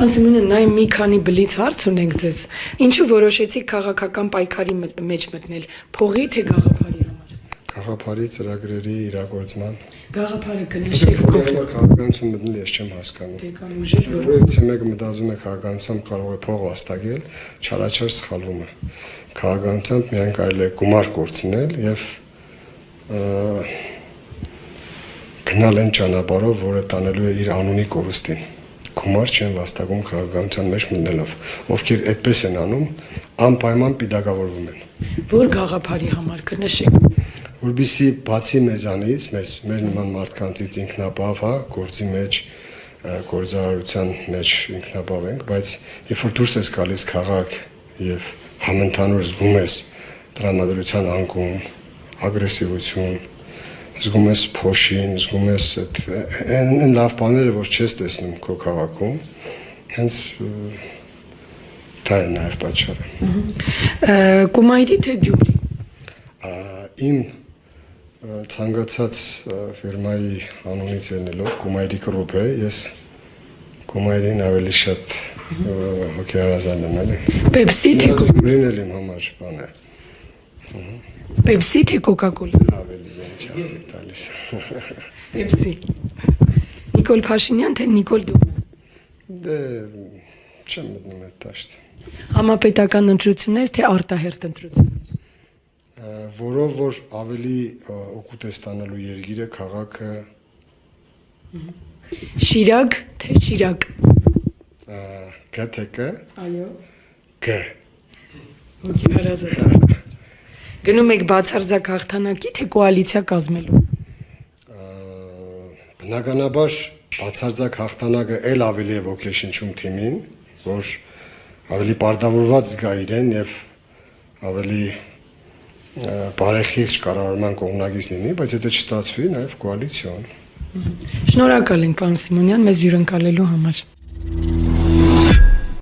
Պարոն Սիմոնյան, նայ մի քանի բլից հարց ունենք ձեզ։ Ինչու որոշեցիք քաղաքական պայքարի մեջ մտնել, փողի թե գաղափարի համար։ Գաղափարի ծրագրերի իրագործման։ Գաղափարը կնշեք քաղաքականություն մտնել ես չեմ հասկանում։ Դե կան ուժեր, Որովհետեւ մեկը մտածում է քաղաքականությամբ կարող է փող վաստակել, չարաչար սխալվում է։ Քաղաքականությամբ միայն կարելի է գումար կորցնել եւ գնալ այն ճանապարհով, որը տանելու է իր անունի կորստին։ Գումար չեն վաստակում քաղաքականության մեջ մտնելով, ովքեր այդպես են անում, անպայման պիտակավորվում են։ Որ գաղափարի համար կնշեք։ Որբիսի բացի մեզանից, մեր նման մարդկանցից ինքնաբավ, հա, գործի մեջ, գործարարության մեջ ինքնաբավ ենք, բայց երբ որ դուրս ես գալիս քաղաք եւ համընդհանուր զգում ես տրամադրության անկում, ագրեսիվություն, զգում ես փոշին, զգում ես այն լավ բաները, որ չես տեսնում քո քաղաքում, հենց դա է նաեւ պատճառը։ Կումայրի թե Գյումրի։ Իմ ցանկացած ֆիրմայի անունից ելնելով Կումայրի կրուպ է, ես Կումայրին ավելի շատ հոգեարազատ եմ էլի։ Պեպսի թե Գյումրին էլ իմ համար բան է։ Պեպսի թե Կոկա-կոլա։ Ավելի ինչ ասեք տալիս։ Պեպսի։ Նիկոլ Փաշինյան թե Նիկոլ Դոմյան։ Դե չեմ մտնում այդ դաշտ։ Համապետական ընտրություններ թե արտահերթ ընտրություններ։ Որով որ ավելի օգուտ է ստանալու երկիրը, քաղաքը։ Շիրակ թե Շիրակ։ Գ թե Կ։ Այո։ Գ։ Հոգեարազատ։ Գնում եք բացարձակ հաղթանակի թե կոալիցիա կազմելու։ Բնականաբար բացարձակ հաղթանակը ել ավելի է ոգեշնչում թիմին, որ ավելի պարտավորված զգա իրեն եւ ավելի բարեխիղճ կառավարման կողմնակից լինի, բայց եթե չստացվի, նաեւ կոալիցիոն։ Շնորհակալ ենք, պարոն Սիմոնյան, մեզ հյուրընկալելու համար։